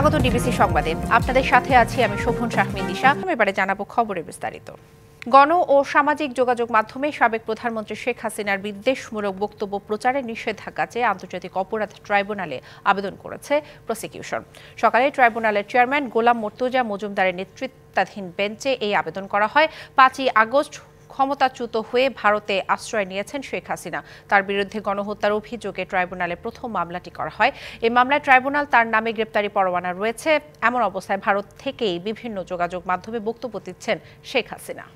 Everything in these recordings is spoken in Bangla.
স্বাগত ডিবিসি সংবাদে। আপনাদের সাথে আছি আমি শোভন শাহমিন দিশা। এবারে জানাবো খবরের বিস্তারিত। গণ ও সামাজিক যোগাযোগ মাধ্যমে সাবেক প্রধানমন্ত্রী শেখ হাসিনার বিদ্বেষমূলক বক্তব্য প্রচারের নিষেধাজ্ঞা চেয়ে আন্তর্জাতিক অপরাধ ট্রাইব্যুনালে আবেদন করেছে প্রসিকিউশন। সকালে ট্রাইব্যুনালের চেয়ারম্যান গোলাম মর্তুজা মজুমদারের নেতৃত্বাধীন বেঞ্চে এই আবেদন করা হয়। 5ই আগস্ট ক্ষমতাচ্যুত হয়ে ভারতে আশ্রয় নিয়েছেন শেখ হাসিনা। তার বিরুদ্ধে গণহত্যার অভিযোগে ট্রাইব্যুনালে প্রথম মামলাটি করা হয়। এই মামলায় ট্রাইব্যুনাল তার নামে গ্রেপ্তারি পরোয়ানা রয়েছে। এমন অবস্থায় ভারত থেকেই বিভিন্ন যোগাযোগ মাধ্যমে বক্তব্য দিচ্ছেন শেখ হাসিনা।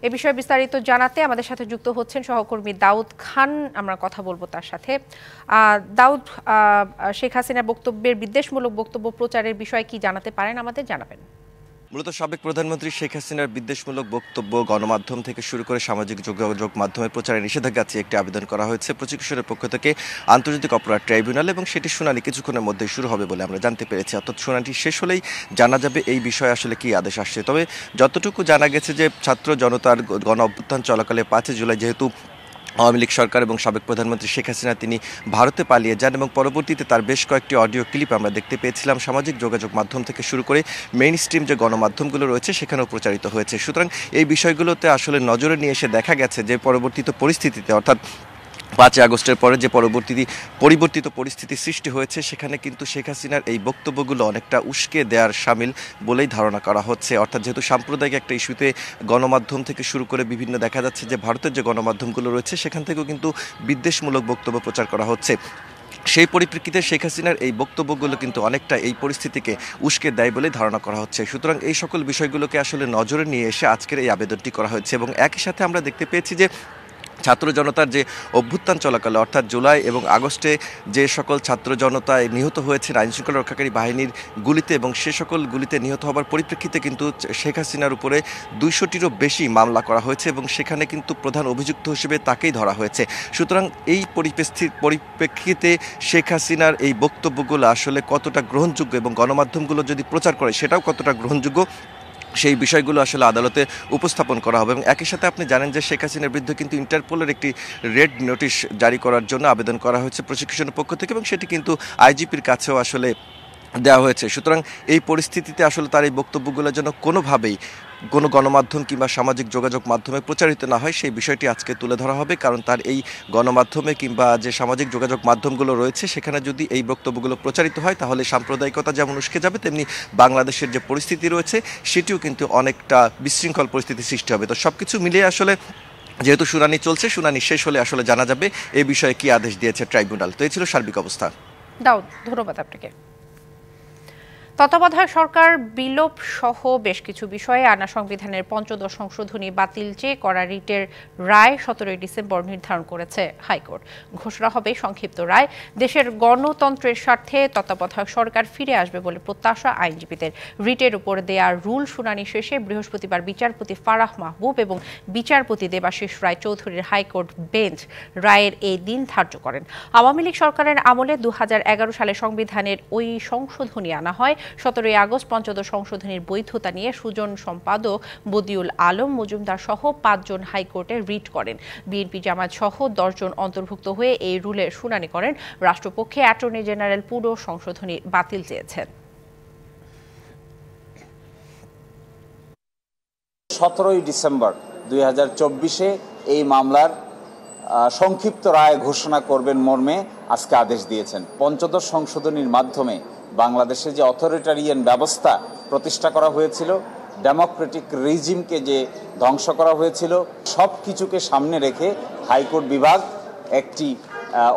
এ বিষয়ে বিস্তারিত জানাতে আমাদের সাথে যুক্ত হচ্ছেন সহকর্মী দাউদ খান। আমরা কথা বলবো তার সাথে। দাউদ, শেখ হাসিনার বক্তব্যের বিদ্বেষমূলক বক্তব্য প্রচারের বিষয়ে কি জানাতে পারেন, আমাদের জানাবেন। মূলত সাবেক প্রধানমন্ত্রী শেখ হাসিনার বিদ্বেষমূলক বক্তব্য গণমাধ্যম থেকে শুরু করে সামাজিক যোগাযোগ মাধ্যমে প্রচারের নিষেধাজ্ঞা চেয়ে একটি আবেদন করা হয়েছে প্রসিকিউশনের পক্ষ থেকে আন্তর্জাতিক অপরাধ ট্রাইব্যুনাল, এবং সেটি শুনানি কিছুক্ষণের মধ্যে শুরু হবে বলে আমরা জানতে পেরেছি। অর্থাৎ শুনানি শেষ হলেই জানা যাবে এই বিষয়ে আসলে কি আদেশ আসছে। তবে যতটুকু জানা গেছে যে ছাত্র জনতার গণ অভ্যুত্থান চলাকালে 5 জুলাই যেহেতু আওয়ামী লীগ সরকার এবং সাবেক প্রধানমন্ত্রী শেখ হাসিনা তিনি ভারতে পালিয়ে যান, এবং পরবর্তীতে তার বেশ কয়েকটি অডিও ক্লিপ আমরা দেখতে পেয়েছিলাম সামাজিক যোগাযোগ মাধ্যম থেকে শুরু করে মেইন স্ট্রিম যে গণমাধ্যমগুলো রয়েছে সেখানেও প্রচারিত হয়েছে। সুতরাং এই বিষয়গুলোতে আসলে নজরে নিয়ে এসে দেখা গেছে যে পরবর্তীত পরিস্থিতিতে, অর্থাৎ 5 আগস্টের পরে যে পরিবর্তিত পরিস্থিতি সৃষ্টি হয়েছে, সেখানে কিন্তু শেখ হাসিনার এই বক্তব্যগুলো অনেকটা উস্কে দেওয়ার শামিল বলেই ধারণা করা হচ্ছে। অর্থাৎ যেহেতু সাম্প্রদায়িক একটা ইস্যুতে গণমাধ্যম থেকে শুরু করে বিভিন্ন দেখা যাচ্ছে যে ভারতের যে গণমাধ্যমগুলো রয়েছে সেখান থেকেও কিন্তু বিদ্বেষমূলক বক্তব্য প্রচার করা হচ্ছে। সেই পরিপ্রেক্ষিতে শেখ হাসিনার এই বক্তব্যগুলো কিন্তু অনেকটা এই পরিস্থিতিকে উস্কে দেয় বলে ধারণা করা হচ্ছে। সুতরাং এই সকল বিষয়গুলোকে আসলে নজরে নিয়ে এসে আজকের এই আবেদনটি করা হয়েছে, এবং একই সাথে আমরা দেখতে পেয়েছি যে ছাত্র জনতার যে অভ্যুত্থান চলাকালে অর্থাৎ জুলাই এবং আগস্টে যে সকল ছাত্র জনতায় নিহত হয়েছেন আইনশৃঙ্খলা রক্ষাকারী বাহিনীর গুলিতে, এবং সে সকল গুলিতে নিহত হবার পরিপ্রেক্ষিতে কিন্তু শেখ হাসিনার উপরে 200টিরও বেশি মামলা করা হয়েছে, এবং সেখানে কিন্তু প্রধান অভিযুক্ত হিসেবে তাকেই ধরা হয়েছে। সুতরাং এই পরিপ্রেক্ষিতে শেখ হাসিনার এই বক্তব্যগুলো আসলে কতটা গ্রহণযোগ্য এবং গণমাধ্যমগুলো যদি প্রচার করে সেটাও কতটা গ্রহণযোগ্য, সেই বিষয়গুলো আসলে আদালতে উপস্থাপন করা হবে। এবং একই সাথে আপনি জানেন যে শেখ হাসিনার বিরুদ্ধে কিন্তু ইন্টারপোলের একটি রেড নোটিশ জারি করার জন্য আবেদন করা হয়েছে প্রসিকিউশনের পক্ষ থেকে, এবং সেটি কিন্তু আইজিপির কাছেও আসলে দেওয়া হয়েছে। সুতরাং এই পরিস্থিতিতে আসলে তার এই বক্তব্যগুলো যেন কোনোভাবেই কোনো গণমাধ্যম কিংবা সামাজিক যোগাযোগ মাধ্যমে প্রচারিত না হয় সেই বিষয়টি আজকে তুলে ধরা হবে। কারণ তার এই গণমাধ্যমে কিংবা যে সামাজিক যোগাযোগ মাধ্যমগুলো রয়েছে সেখানে যদি এই বক্তব্যগুলো প্রচারিত হয় তাহলে সাম্প্রদায়িকতা যেমন উস্কে যাবে, তেমনি বাংলাদেশের যে পরিস্থিতি রয়েছে সেটিও কিন্তু অনেকটা বিশৃঙ্খল পরিস্থিতি সৃষ্টি হবে। তো সব কিছু মিলিয়ে আসলে যেহেতু শুনানি চলছে, শুনানি শেষ হলে আসলে জানা যাবে এই বিষয়ে কি আদেশ দিয়েছে ট্রাইব্যুনাল। তো এই ছিল সার্বিক অবস্থা। দাউদ, ধন্যবাদ আপনাকে। তত্ত্বাবধায়ক সরকার বিলোপ সহ বেশ কিছু বিষয়ে আনা সংবিধানের ৫ম সংশোধনী বাতিল চেয়ে করা রিটের রায় ১৭ ডিসেম্বর নির্ধারণ করেছে হাইকোর্ট। ঘোষণা হবে সংক্ষিপ্ত রায়। দেশের গণতন্ত্রের স্বার্থে তত্ত্বাবধায়ক সরকার ফিরে আসবে বলে প্রত্যাশা আইনজীবীদের। রিটের উপর দেয়া রুল শুনানি শেষে বৃহস্পতিবার বিচারপতি ফারাহ মাহবুব এবং বিচারপতি দেবাশিস রায় চৌধুরীর হাইকোর্ট বেঞ্চ রায়ের এই দিন ধার্য করেন। আওয়ামী লীগ সরকারের আমলে ২০১১ সালে সংবিধানের ওই সংশোধনী আনা হয়। ১৭ আগস্ট ৫ম সংশোধনীর বৈধতা নিয়ে সুজন সম্পাদক বদিউল আলম মজুমদার সহ ৫ জন হাইকোর্টে রিট করেন। বিএনপি জামায়াত সহ ১০ জন অন্তর্ভুক্ত হয়ে এই রুলের শুনানি করেন। রাষ্ট্রপক্ষে অ্যাটর্নি জেনারেল পুরো সংশোধনী বাতিল চেয়েছেন। ১৭ ডিসেম্বর ২০২৪ এই মামলার সংক্ষিপ্ত রায় ঘোষণা করবেন মর্মে আজকে আদেশ দিয়েছেন। পঞ্চদশ সংশোধনীর মাধ্যমে বাংলাদেশে যে অথরিটারিয়ান ব্যবস্থা প্রতিষ্ঠা করা হয়েছিল, ডেমোক্রেটিক রিজিমকে যে ধ্বংস করা হয়েছিল, সব কিছুকে সামনে রেখে হাইকোর্ট বিভাগ একটি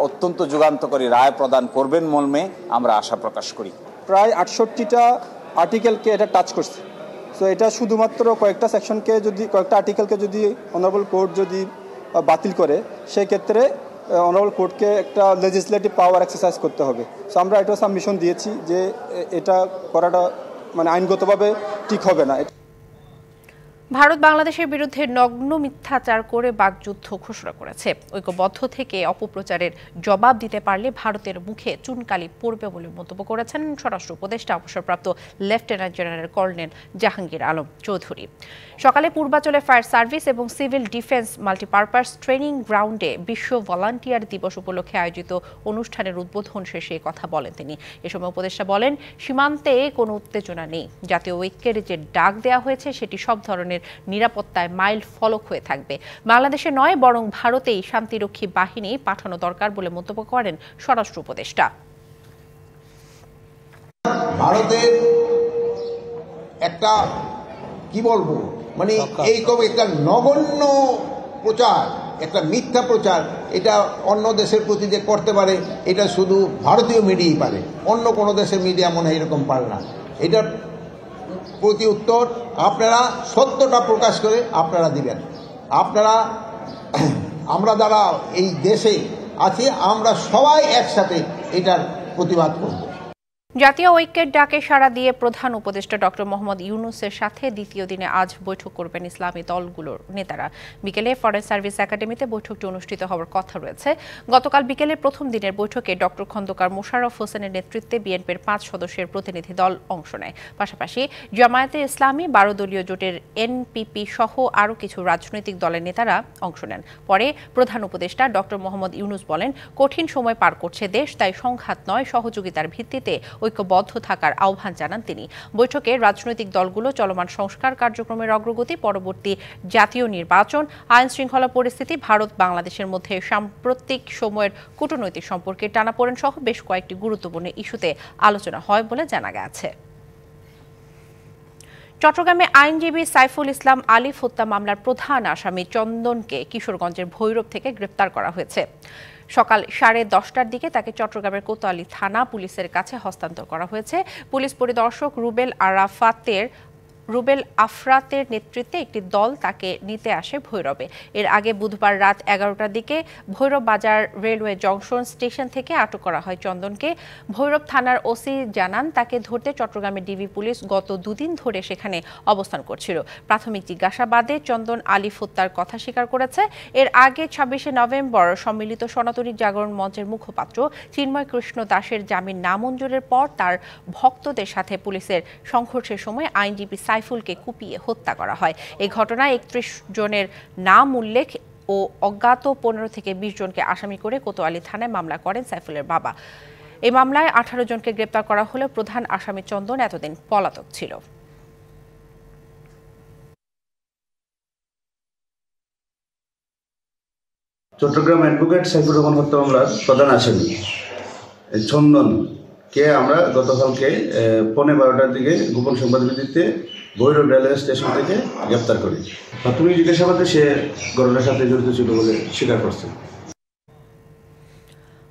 অত্যন্ত যুগান্তকারী রায় প্রদান করবেন মর্মে আমরা আশা প্রকাশ করি। প্রায় ৬৮টা আর্টিকেলকে এটা টাচ করছে। সো এটা শুধুমাত্র কয়েকটা সেকশনকে কয়েকটা আর্টিকেলকে যদি অনারেবল কোর্ট যদি বাতিল করে, সেক্ষেত্রে অনারেবল কোর্টকে একটা লেজিসলেটিভ পাওয়ার এক্সারসাইজ করতে হবে। সো আমরা এটা সাবমিশন দিয়েছি যে এটা করাটা মানে আইনগতভাবে ঠিক হবে না। ভারত বাংলাদেশের বিরুদ্ধে নগ্ন মিথ্যাচার করে বাকযুদ্ধ ঘোষণা করেছে। ঐক্যবদ্ধ থেকে অপপ্রচারের জবাব দিতে পারলে ভারতের মুখে চুনকালি পড়বে বলে মন্তব্য করেছেন স্বরাষ্ট্র উপদেষ্টা অবসরপ্রাপ্ত lieutenant general colonel Jahangir Alam Chowdhury. সকালে পূর্বাঞ্চলে ফায়ার সার্ভিস এবং সিভিল ডিফেন্স মাল্টিপারপাস ট্রেনিং গ্রাউন্ডে বিশ্ব ভলান্টিয়ার দিবস উপলক্ষে আয়োজিত অনুষ্ঠানের উদ্বোধন শেষে কথা বলেন তিনি। এ সময় উপদেষ্টা বলেন, সীমান্তে কোনো উত্তেজনা নেই। জাতীয় ঐক্যের যে ডাক দেওয়া হয়েছে সেটি সব ধরনের নিরাপত্তায় মাইল ফলক হয়ে থাকবে। বাংলাদেশে নয়, বরং ভারতেই শান্তিরক্ষী বাহিনী পাঠানো দরকার বলে মন্তব্য করেন স্বরাষ্ট্র উপদেষ্টা। ভারতের একটা কি বলবো, মানে এই একটা নগণ্য প্রচার, একটা মিথ্যা প্রচার, এটা অন্য দেশের প্রতি যে করতে পারে এটা শুধু ভারতীয় মিডিয়াই পারে, অন্য কোনো দেশের মিডিয়া মনে হয় এরকম পারে না। এটার প্রতি উত্তর আপনারা সত্যটা প্রকাশ করে আপনারা দিবেন। আপনারা, আমরা যারা এই দেশে আছি, আমরা সবাই একসাথে এটার প্রতিবাদ করব। জাতীয় ঐক্যের ডাকে সাড়া দিয়ে প্রধান উপদেষ্টা ডক্টর মোহাম্মদ ইউনূসের সাথে দ্বিতীয় দিনে আজ বৈঠক করবেন ইসলামী দলগুলোর নেতারা। বিকেলে ফরেন সার্ভিস একাডেমিতে বৈঠকটি অনুষ্ঠিত হওয়ার কথা রয়েছে। গতকাল বিকেলে প্রথম দিনের বৈঠকে ডক্টর খন্দকার মোশাররফ হোসেনের নেতৃত্বে বিএনপির 5 সদস্যের প্রতিনিধি দল অংশ নেয়। পাশাপাশি জামায়াতে ইসলামী 12 দলীয় জোটের এনপিপি সহ আরও কিছু রাজনৈতিক দলের নেতারা অংশ নেন। পরে প্রধান উপদেষ্টা ডক্টর মোহাম্মদ ইউনূস বলেন, কঠিন সময় পার করছে দেশ, তাই সংঘাত নয়, সহযোগিতার ভিত্তিতে ঐক্যবদ্ধ থাকার আহ্বান জানান তিনি। বৈঠকে রাজনৈতিক দলগুলো চলমান সংস্কার কার্যক্রমের অগ্রগতি, পরবর্তী জাতীয় নির্বাচন, আইন শৃঙ্খলা পরিস্থিতি, ভারত বাংলাদেশের মধ্যে সাম্প্রতিক সময়ের কূটনৈতিক সম্পর্কের টানাপোড়েন সহ বেশ কয়েকটি গুরুত্বপূর্ণ ইস্যুতে আলোচনা হয় বলে জানা গেছে। চট্টগ্রামে আইনজীবী সাইফুল ইসলাম আলিফ হত্যা মামলার প্রধান আসামি চন্দনকে কিশোরগঞ্জের ভৈরব থেকে গ্রেপ্তার করা হয়েছে। সকাল 10:30টার দিকে তাকে চট্টগ্রামের কোতোয়ালি থানা পুলিশের কাছে হস্তান্তর করা হয়েছে। পুলিশ পরিদর্শক রুবেল আফরাতের নেতৃত্বে একটি দল তাকে নিতে আসে ভৈরবে। এর আগে বুধবার রাত 11টার দিকে ভৈরব বাজার রেলওয়ে জংশন স্টেশন থেকে আটক করা হয় চন্দনকে। ভৈরব থানার ওসি জানান, তাকে ধরতে চট্টগ্রামের ডিবি পুলিশ গত 2 দিন ধরে সেখানে অবস্থান করছিল। প্রাথমিক জিজ্ঞাসাবাদে চন্দন আলিফ হত্যার কথা স্বীকার করেছে। এর আগে 26শে নভেম্বর সম্মিলিত সনাতনী জাগরণ মঞ্চের মুখপাত্র চিন্ময় কৃষ্ণ দাসের জামিন নামঞ্জুরের পর তার ভক্তদের সাথে পুলিশের সংঘর্ষের সময় আইনজীবী সাইফুলকে কুপিয়ে হত্যা করা হয়। এই ঘটনায় 31 জনের নাম উল্লেখ ও অজ্ঞাত 15 থেকে 20 জনকে আসামি করে কোতোয়ালি থানায় মামলা করেন সাইফুলের বাবা। এই মামলায় 18 জনকে গ্রেপ্তার করা হলেও প্রধান আসামি চন্দন এতদিন পলাতক ছিল। চট্টগ্রাম অ্যাডভোকেট সাইফুর রহমান হত্যা মামলার প্রধান আসামি চন্দনকে আমরা গতকালকে 12:15টার দিকে গোপন সংবাদ ভিত্তিতে ভৈরব রেলওয়ে স্টেশন থেকে গ্রেপ্তার করি। প্রাথমিক জিজ্ঞাসাবাদে সে ঘটনার সাথে জড়িত ছিল বলে স্বীকার করছে।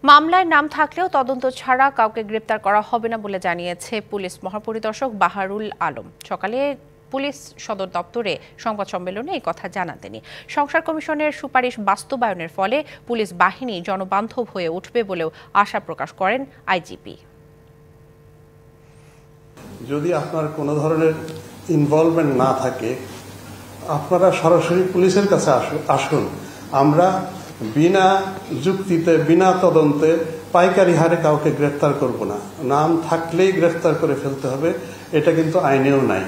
মামলায় নাম থাকলেও তদন্ত ছাড়া কাউকে গ্রেপ্তার করা হবে না বলে জানিয়েছে পুলিশ মহাপরিদর্শক বাহারুল আলম। সকালে পুলিশ সদর দপ্তরে সংবাদ সম্মেলনে এই কথা জানান তিনি। সংস্কার কমিশনের সুপারিশ বাস্তবায়নের ফলে পুলিশ বাহিনী জনবান্ধব হয়ে উঠবে বলেও আশা প্রকাশ করেন আইজিপি। যদি আপনার কোনো ধরনের ইনভলভমেন্ট না থাকে, আপনারা সরাসরি পুলিশের কাছে আসুন। আমরা বিনা যুক্তিতে, বিনা তদন্তে, পাইকারি হারে কাউকে গ্রেফতার করব না। নাম থাকলেই গ্রেফতার করে ফেলতে হবে, এটা কিন্তু আইনেও নাই।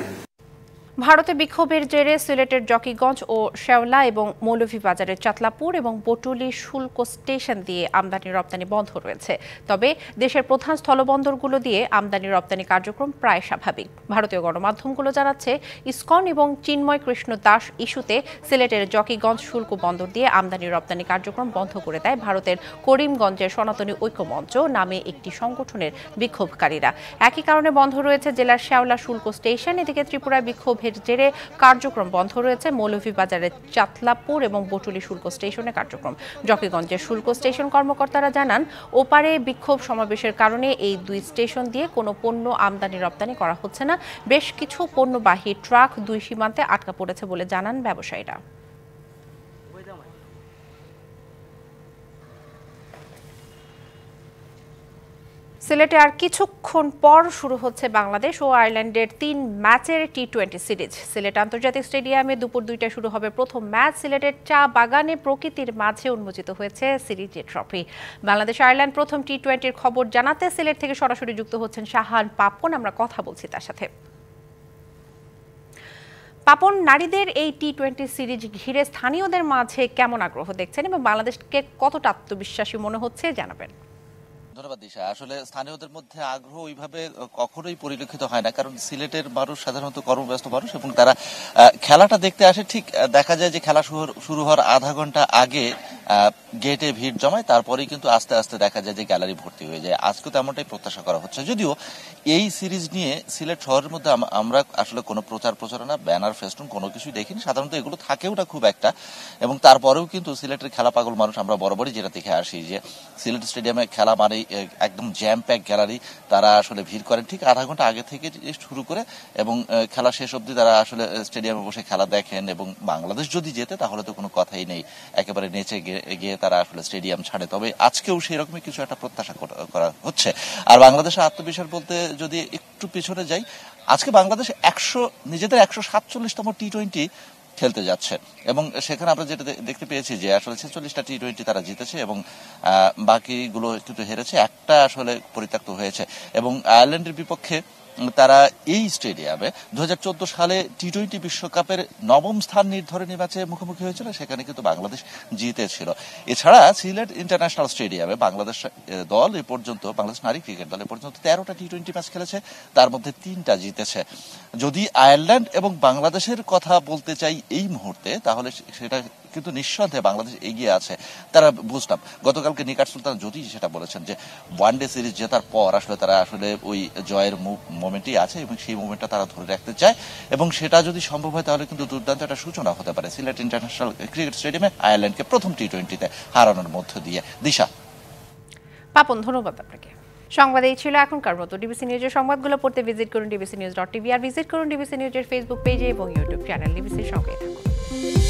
ভারতে বিক্ষোভের জেরে সিলেটের জকিগঞ্জ ও শেওলা এবং মৌলভীবাজারের চাতলাপুর এবং বটুলি শুল্ক স্টেশন দিয়ে আমদানি রপ্তানি বন্ধ রয়েছে। তবে দেশের প্রধান স্থলবন্দরগুলো দিয়ে আমদানি রপ্তানি কার্যক্রম প্রায় স্বাভাবিক। ভারতীয় গণমাধ্যমগুলো জানাচ্ছে, ইসকন এবং চিন্ময় কৃষ্ণ দাস ইস্যুতে সিলেটের জকিগঞ্জ শুল্ক বন্দর দিয়ে আমদানি রপ্তানি কার্যক্রম বন্ধ করে দেয় ভারতের করিমগঞ্জের সনাতনী ঐক্য মঞ্চ নামে একটি সংগঠনের বিক্ষোভকারীরা। একই কারণে বন্ধ রয়েছে জেলার শেওলা শুল্ক স্টেশন। এদিকে ত্রিপুরায় বিক্ষোভ জেরে কার্যক্রম বন্ধ রয়েছে মৌলভীবাজারের চাতলাপুর এবং বটুলি শুল্ক স্টেশনের কার্যক্রম। জকিগঞ্জের শুল্ক স্টেশন কর্মকর্তারা জানান, ওপারে বিক্ষোভ সমাবেশের কারণে এই 2 স্টেশন দিয়ে কোনো পণ্য আমদানি রপ্তানি করা হচ্ছে না। বেশ কিছু পণ্যবাহী ট্রাক 2 সীমান্তে আটকা পড়েছে বলে জানান ব্যবসায়ীরা। সিলেটে আর কিছুক্ষণ পর শুরু হচ্ছে বাংলাদেশ ও আয়ারল্যান্ডের 3 ম্যাচের টি-20 সিরিজ। সিলেট আন্তর্জাতিক স্টেডিয়ামে দুপুর 2টায় শুরু হবে প্রথম ম্যাচ। সিলেটের চা বাগানে প্রকৃতির মাঝে উন্মোচিত হয়েছে সিরিজের ট্রফি। বাংলাদেশ আয়ারল্যান্ড প্রথম টি-20-র খবর জানাতে সিলেট থেকে সরাসরি যুক্ত হচ্ছেন শাহান পাপন। আমরা কথা বলছি তার সাথে। পাপন, নারীদের এই টি-20 সিরিজ ঘিরে স্থানীয়দের মাঝে কেমন আগ্রহ দেখছেন এবং বাংলাদেশকে কতটা আত্মবিশ্বাসী মনে হচ্ছে জানাবেন। ধন্যবাদ দিশা। আসলে স্থানীয়দের মধ্যে আগ্রহ ওইভাবে কখনোই পরিলক্ষিত হয় না, কারণ সিলেটের মানুষ সাধারণত কর্মব্যস্ত মানুষ এবং তারা খেলাটা দেখতে আসে। ঠিক দেখা যায় যে খেলা শুরু হওয়ার আধা ঘন্টা আগে গেটে ভিড় জমায়, তারপরেই কিন্তু আস্তে আস্তে দেখা যায় যে গ্যালারি ভর্তি হয়ে যায়। আজকে তো এমনটাই প্রত্যাশা করা হচ্ছে। যদিও এই সিরিজ নিয়ে সিলেট শহরের মধ্যে আমরা আসলে কোনো প্রচারণা, ব্যানার, ফেস্টুন কোনো কিছুই দেখিনি। সাধারণত এগুলো থাকেও না খুব একটা, এবং তারপরেও কিন্তু সিলেটের খেলা পাগল মানুষ আমরা বরাবরই যেটা দেখে আসি যে সিলেট স্টেডিয়ামে খেলা মানেই একদম জ্যাম প্যাক গ্যালারি। তারা আসলে ভিড় করেন ঠিক আধা ঘন্টা আগে থেকে শুরু করে, এবং খেলা শেষ অবধি তারা আসলে স্টেডিয়ামে বসে খেলা দেখেন। এবং বাংলাদেশ যদি জেতে তাহলে তো কোনো কথাই নেই, একেবারে নেচে গিয়ে তারা আসলে স্টেডিয়াম ছাড়ে। তবে আজকেও সেই রকমই কিছু একটা প্রত্যাশা করা হচ্ছে। আর বাংলাদেশের আত্মবিশ্বাস বলতে যদি একটু পিছনে যাই, আজকে বাংলাদেশ নিজেদের 147তম টি-20 খেলতে যাচ্ছে, এবং সেখানে আমরা যেটা দেখতে পেয়েছি যে আসলে 46টা টি-20 তারা জিতেছে এবং বাকিগুলো কিন্তু হেরেছে, একটা আসলে পরিত্যক্ত হয়েছে। এবং আয়ারল্যান্ডের বিপক্ষে তারা এই স্টেডিয়ামে 2014 সালে টি-20 বিশ্বকাপের 9ম স্থান নির্ধারণী ম্যাচে মুখোমুখি হয়েছিল, সেখানে কিন্তু বাংলাদেশ জিতেছিল। এছাড়া সিলেট ইন্টারন্যাশনাল স্টেডিয়ামে বাংলাদেশ দল এ পর্যন্ত, বাংলাদেশ নারী ক্রিকেট দল এ পর্যন্ত 13টা টি-20 ম্যাচ খেলেছে, তার মধ্যে 3টা জিতেছে। যদি আয়ারল্যান্ড এবং বাংলাদেশের কথা বলতে চাই এই মুহূর্তে, তাহলে সেটা কিন্তু নিঃসন্দেহে বাংলাদেশ এগিয়ে আছে। তারা বুঝলাম গতকালকে নিকাট সুলতান জ্যোতি সেটা বলেছেন যে ওয়ানডে সিরিজ জেতার পর আসলে তারা আসলে ওই জয়ের মোমেন্টই আছে এবং সেই মোমেন্টটা তারা ধরে রাখতে চায়, এবং সেটা যদি সম্ভব হয় তাহলে কিন্তু দুর্দান্ত একটা সূচনা হতে পারে সিলেট ইন্টারন্যাশনাল ক্রিকেট স্টেডিয়ামে আয়ারল্যান্ডকে প্রথম টি-20-তে হারানোর মধ্য দিয়ে। দিশা। পাপন, ধন্যবাদ আপনাকে। সংবাদ এই ছিল এখনকার মতো। ডিবিসি নিউজের সংবাদগুলো পড়তে ভিজিট করুন dbcnews.tv আর ভিজিট করুন ডিবিসি নিউজের ফেসবুক পেজে এবং ইউটিউব চ্যানেল। ডিবিসির সঙ্গে থাকুন।